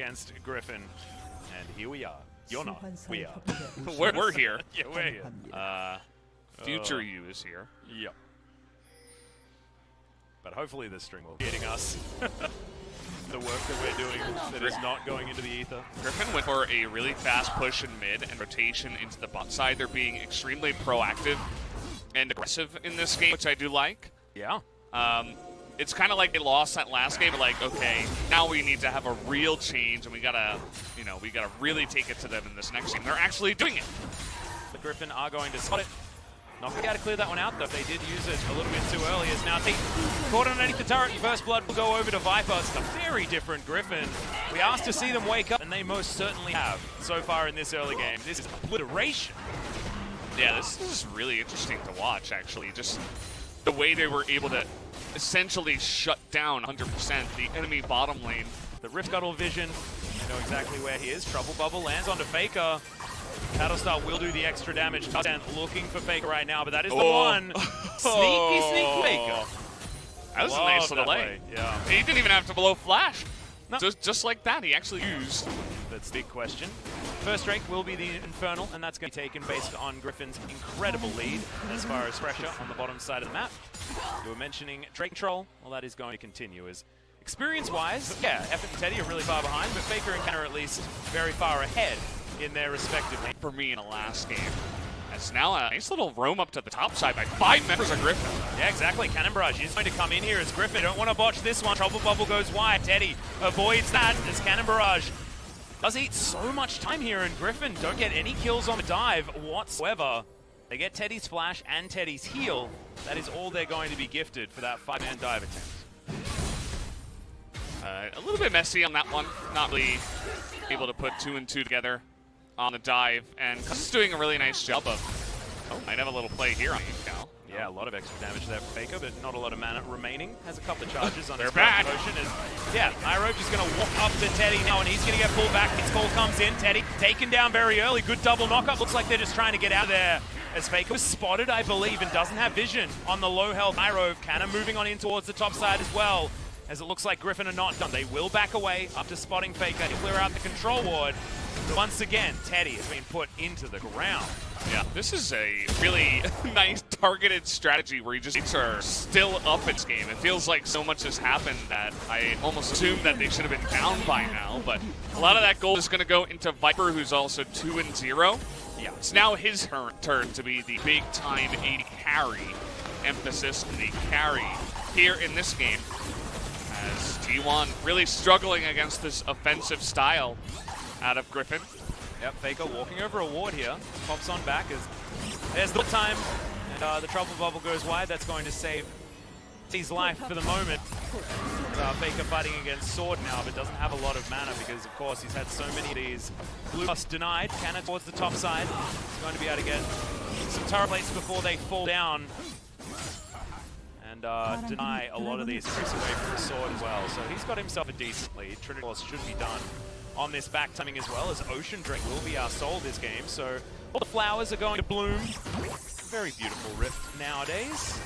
against Griffin. And here we are. You're not. We are. We're here. Yeah, we're here. Future you is here. Yep. But hopefully this string will be hitting us. The work that we're doing that is not going into the ether. Griffin went for a really fast push in mid and rotation into the bot side. They're being extremely proactive and aggressive in this game, which I do like. Yeah. It's kind of like they lost that last game. Like, okay, now we need to have a real change, and we gotta really take it to them in this next game. They're actually doing it. The Griffin are going to spot it. Not going to be able to clear that one out, though. They did use it a little bit too early. As now caught underneath the turret. First blood will go over to Viper. It's a very different Griffin. We asked to see them wake up, and they most certainly have so far in this early game. This is obliteration. Yeah, this is really interesting to watch, actually. Just the way they were able to essentially shut down 100% the enemy bottom lane. The Rift Scuttle vision, you know exactly where he is. Trouble Bubble lands onto Faker. Battlestar will do the extra damage. Touchdown looking for Faker right now, but that is the one. Sneaky Faker. That was a nice little play. Yeah. He didn't even have to blow flash. No. Just like that, he actually used. That's the big question. First Drake will be the Infernal, and that's going to be taken based on Griffin's incredible lead as far as pressure on the bottom side of the map. You were mentioning Drake control. Well, that is going to continue as experience-wise, yeah, F and Teddy are really far behind, but Faker and Ken are at least very far ahead in their respective lanes. For me in the last game. It's now a nice little roam up to the top side by 5 members of Griffin. Yeah, exactly. Cannon Barrage is going to come in here as Griffin. Don't want to botch this one. Trouble Bubble goes wide. Teddy avoids that as Cannon Barrage does eat so much time here, and Griffin don't get any kills on the dive whatsoever. They get Teddy's flash and Teddy's heal. That is all they're going to be gifted for that 5-man dive attempt. A little bit messy on that one. Not really able to put 2 and 2 together on the dive, and Cuz is doing a really nice job of, might have a little play here on Cal. Yeah, a lot of extra damage there for Faker, but not a lot of mana remaining. Has a couple of charges on his back. Potion. Yeah, Iroh just going to walk up to Teddy now, and he's going to get pulled back. His call comes in. Teddy taken down very early. Good double knockup. Looks like they're just trying to get out of there. As Faker was spotted, I believe, and doesn't have vision on the low health Iroh. Cannon moving on in towards the top side as well. As it looks like Griffin are not done. They will back away after spotting Faker to clear out the control ward. Once again, Teddy has been put into the ground. Yeah, this is a really nice targeted strategy where you just are still up in this game. It feels like so much has happened that I almost assumed that they should have been down by now, but a lot of that gold is going to go into Viper, who's also 2-0. Yeah, it's now his turn to be the big-time AD carry. Emphasis on the carry here in this game, as T1 really struggling against this offensive style out of Griffin. Yep, Faker walking over a ward here. Pops on back as there's the time, and the Trouble Bubble goes wide. That's going to save his life for the moment. Faker fighting against Sword now, but doesn't have a lot of mana because, of course, he's had so many of these. Blue plus denied. Cannon towards the top side. He's going to be able to get some turret plates before they fall down. And deny a lot of these tricks away from the Sword as well. So he's got himself a decent lead. Trinity Force should be done on this back timing as well, as Ocean Drink will be our soul this game. So all the flowers are going to bloom. Very beautiful Rift nowadays.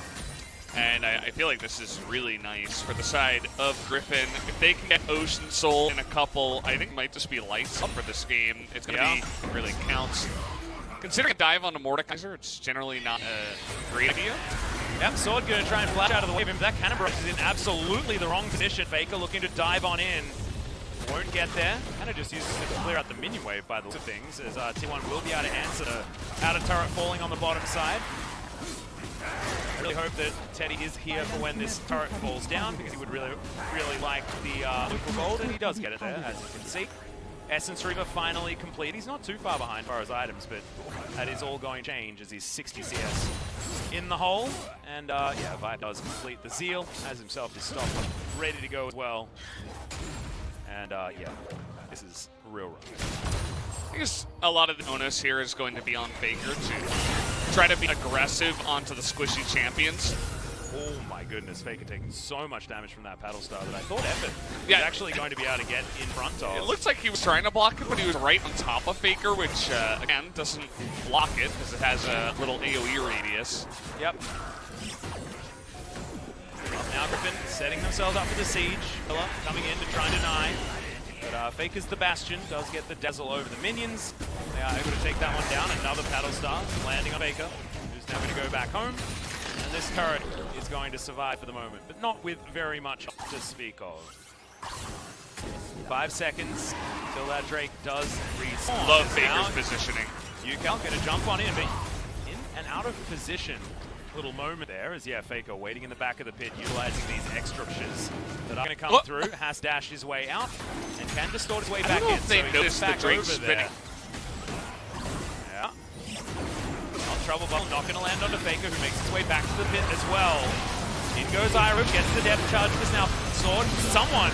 And I feel like this is really nice for the side of Griffin. If they can get Ocean Soul in a couple, I think it might just be lights up for this game. It's going to be really counts. Considering a dive on a Mordekaiser, it's generally not a great idea. Yep, Sword going to try and flash out of the way, but that Cannon Barrage is in absolutely the wrong position. Faker looking to dive on in. Won't get there. Kind of just uses it to clear out the minion wave by the looks of things, as T1 will be able to answer the outer turret falling on the bottom side. I really hope that Teddy is here for when this turret falls down, because he would really like the loot for gold, and he does get it there, as you can see. Essence Reaver finally complete. He's not too far behind as far as items, but that is all going to change as he's 60 CS in the hole. And yeah, Vibe does complete the Zeal, has himself his stop ready to go as well. And yeah, this is real rough. I guess a lot of the onus here is going to be on Faker to try to be aggressive onto the squishy champions. Oh my goodness, Faker taking so much damage from that Paddle Star that I thought Effort was actually going to be able to get in front of. It looks like he was trying to block it, but he was right on top of Faker, which, again, doesn't block it because it has a little AoE radius. Yep. Now Griffin setting themselves up for the siege. Coming in to try and deny. But Faker's the Bastion, does get the dazzle over the minions. They are able to take that one down. Another Paddle Star landing on Faker, who's now going to go back home. And this turret is going to survive for the moment, but not with very much to speak of. 5 seconds until that Drake does respawn. Love Faker's positioning. Yuka going to jump on in, but in and out of position. Little moment there as, Faker waiting in the back of the pit, utilizing these extra pushes that are going to come through. Has dashed his way out and can distort his way back in. So he gets back over there. Yeah. Not trouble bubble, not going to land onto Faker, who makes his way back to the pit as well. In goes Iroh, gets the depth charge. Is now Sword. Someone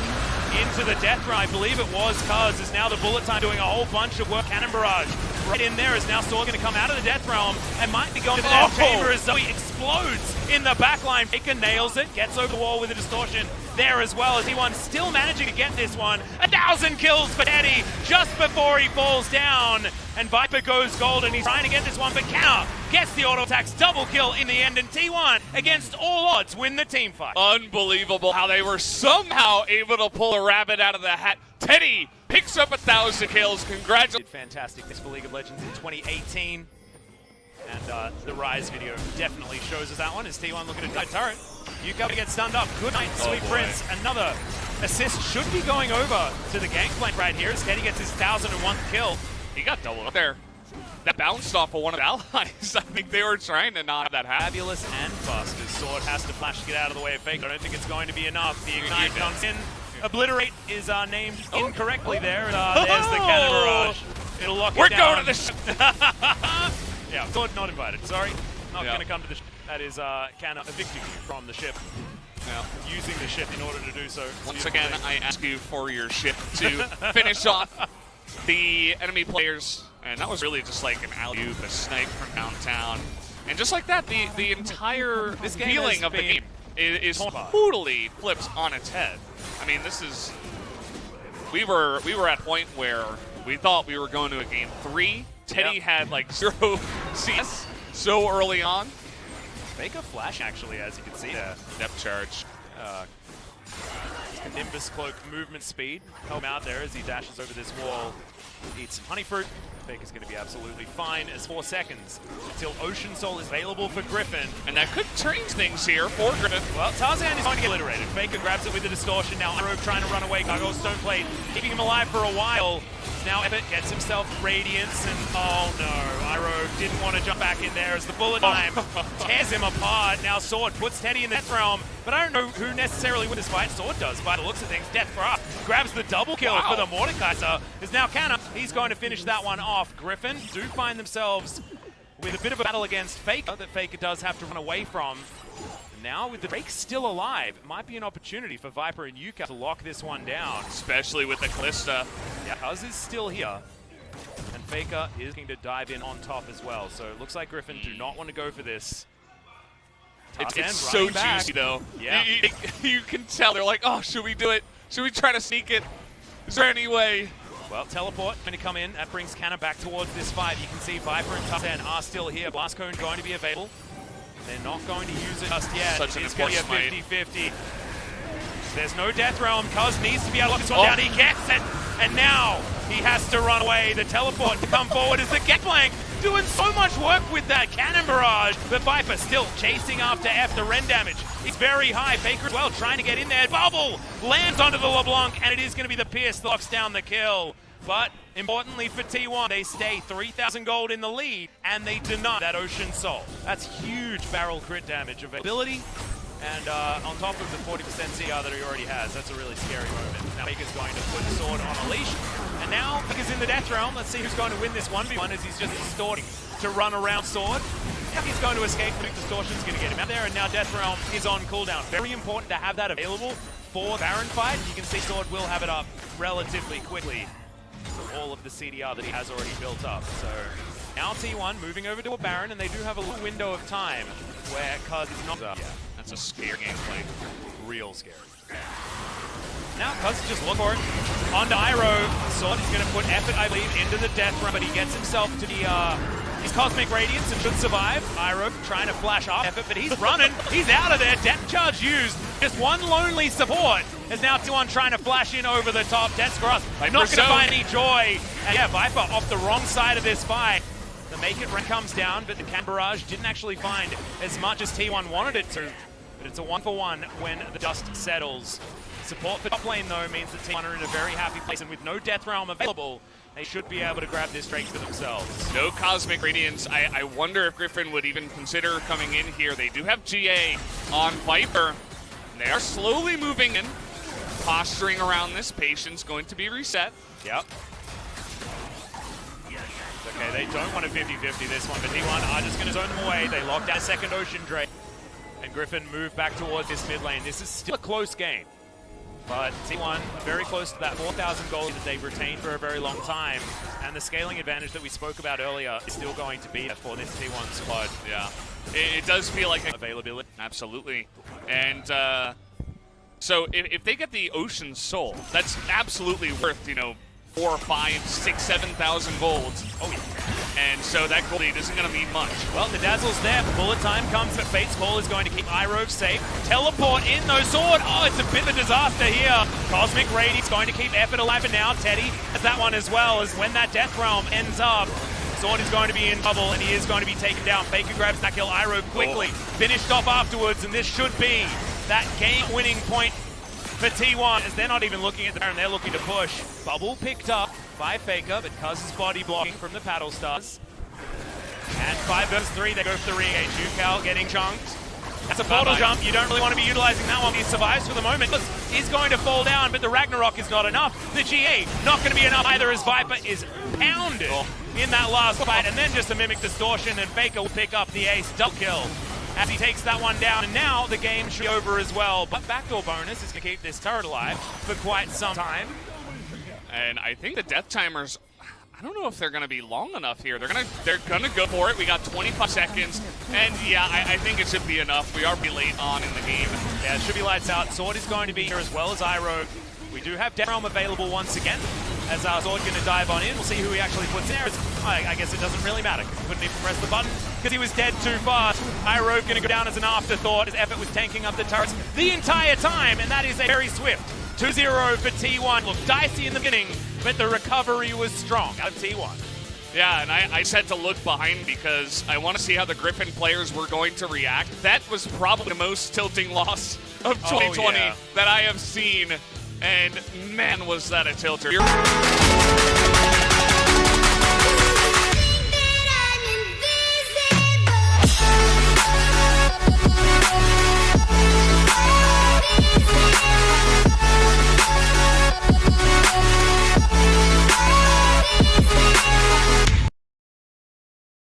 into the death run. I believe it was Cuz. Is now the bullet time doing a whole bunch of work. Cannon barrage right in there. Is now Sword going to come out of the death realm and might be going to the death chamber as Zoe explodes in the backline. Faker nails it, gets over the wall with a distortion there as well as T1 still managing to get this one. 1,000 kills for Teddy just before he falls down. And Viper goes gold and he's trying to get this one, but Counter gets the auto attacks, double kill in the end, and T1 against all odds win the team fight. Unbelievable how they were somehow able to pull a rabbit out of the hat. Teddy picks up 1,000 kills. Congratulations. Fantastic this for League of Legends in 2018. And the Rise video definitely shows us that one. Is T1 looking at the turret? Yuka to get stunned up. Good night, Sweet Prince. Another assist should be going over to the Gangplank right here as Teddy gets his 1,001th kill. He got doubled up there. That bounced off of one of the allies. I think they were trying to not have that happen. Fabulous and fast as Sword has to flash to get out of the way of Faker. I don't think it's going to be enough. The Ignite comes in. Obliterate is named incorrectly there. And there's the Cannon Barrage. It'll lock it down. We're going to the ship. Yeah, Sword not invited. Sorry. Not going to come to the ship. That is Cannon evicting you from the ship. Yeah. Using the ship in order to do so. Once again, I ask you for your ship to finish off the enemy players. And that was really just like an alley-oop, a snipe from downtown. And just like that, the entire feeling of the game is totally flipped on its head. I mean, this is... We were at a point where we thought we were going to a game 3. Teddy had like 0 CS so early on. Faker flash, actually, as you can see there. Depth charge. Nimbus Cloak movement speed. Help him out there as he dashes over this wall. Eats some honey fruit. Faker's going to be absolutely fine as 4 seconds until Ocean Soul is available for Griffin. And that could change things here for Griffin. Well, Tarzan is going to get obliterated. Faker grabs it with the distortion. Now Iroh trying to run away. Gargoyle Stoneplate keeping him alive for a while. Now Epic gets himself Radiance, and oh no, Iroh didn't want to jump back in there as the bullet time tears him apart. Now Sword puts Teddy in the death realm, but I don't know who necessarily wins this fight. Sword does, by the looks of things. Death Thrust grabs the double kill for the Mordekaiser. Is now Canna. He's going to finish that one off. Griffin do find themselves with a bit of a battle against Faker that Faker does have to run away from. Now, with the Drake still alive, it might be an opportunity for Viper and Yuka to lock this one down. Especially with the Callista. Yeah, Cuz is still here. And Faker is looking to dive in on top as well. So it looks like Griffin do not want to go for this. It's so juicy, though. Yeah. You can tell. They're like, oh, should we do it? Should we try to sneak it? Is there any way? Well, teleport going to come in. That brings Canna back towards this fight. You can see Viper and Tarzan are still here. Blast Cone going to be available. They're not going to use it just yet. Such an it's going to be a important 50-50. There's no Death Realm. Cuz needs to be able to lock this one down. He gets it. And now he has to run away. The teleport to come forward is the Gangplank doing so much work with that Cannon Barrage. But Viper still chasing after F. The Ren damage is very high. Faker as well trying to get in there. Bubble lands onto the Leblanc, and it is going to be the Pierce that locks down the kill. But importantly for T1, they stay 3,000 gold in the lead, and they deny that Ocean Soul. That's huge barrel crit damage availability, and on top of the 40% CR that he already has, that's a really scary moment. Now Faker's going to put Sword on a leash, and now Faker's in the death realm. Let's see who's going to win this 1v1 as he's just distorting to run around Sword. He's going to escape, but Distortion's going to get him out there, and now Death Realm is on cooldown. Very important to have that available for Baron fight. You can see Sword will have it up relatively quickly. All of the CDR that he has already built up. So now T1 moving over to a Baron, and they do have a little window of time where Cuz is not up. Yeah, that's a scary gameplay. Real scary. Now Cuz just look for it. Onto Iroh. Sword is going to put effort, I believe, into the death run, but he gets himself to the his Cosmic Radiance and should survive. Iroh trying to flash up effort, but he's running. He's out of there. Death charge used. Just one lonely support. As now T1 trying to flash in over the top. Death's Grasp not going to zone. find any joy. And yeah, Viper off the wrong side of this fight. The make it run comes down, but the Can Barrage didn't actually find as much as T1 wanted it to. But it's a 1-for-1 when the dust settles. Support for top lane, though, means that T1 are in a very happy place, and with no Death Realm available, they should be able to grab this Drake for themselves. No Cosmic Radiance. I wonder if Griffin would even consider coming in here. They do have GA on Viper. They are slowly moving in, posturing around this. Patience going to be reset. Yep. Okay, they don't want a 50-50 this one, but T1 are just going to zone them away. They locked out a second Ocean Drake, and Griffin moved back towards this mid lane. This is still a close game. But T1 very close to that 4,000 gold that they've retained for a very long time. And the scaling advantage that we spoke about earlier is still going to be for this T1 squad. Yeah, it does feel like availability. Absolutely. And so if they get the Ocean Soul, that's absolutely worth, 4, 5, 6, 7,000 golds. Oh, yeah. And so that gold lead isn't going to mean much. Well, the Dazzle's there. Bullet time comes, but Fate's Call is going to keep Irove safe. Teleport in, though. Sword. Oh, it's a bit of a disaster here. Cosmic Radiance going to keep Effort alive, and now Teddy has that one as well, as when that Death Realm ends up, Sword is going to be in trouble, and he is going to be taken down. Faker grabs that kill. Irove quickly finished off afterwards, and this should be that game-winning point for T1, as they're not even looking at the Baron, they're looking to push. Bubble picked up by Faker, but Cuz body blocking from the Paddle Stars. And 5 versus 3, they go for the re-engage. Jucal getting chunked. That's a portal jump. You don't really want to be utilizing that one. He survives for the moment. He's going to fall down, but the Ragnarok is not enough. The GA not going to be enough either, as Viper is pounded in that last fight. And then just a Mimic Distortion, and Faker will pick up the ace double kill as he takes that one down. And now the game should be over as well. But backdoor bonus is going to keep this turret alive for quite some time. And I think the death timers, I don't know if they're going to be long enough here. They're gonna go for it. We got 25 seconds, and yeah, I think it should be enough. We are pretty late on in the game. Yeah, it should be lights out. Sword is going to be here as well as Iroh. We do have Death Realm available once again, as our Sword going to dive on in. We'll see who he actually puts in there. I guess it doesn't really matter, because he couldn't even press the button, because he was dead too fast. Iroh going to go down as an afterthought. His effort was tanking up the turrets the entire time, and that is a very swift 2-0 for T1. Looked dicey in the beginning, but the recovery was strong out of T1. Yeah, and I said to look behind because I want to see how the Griffin players were going to react. That was probably the most tilting loss of 2020 that I have seen, and man, was that a tilter.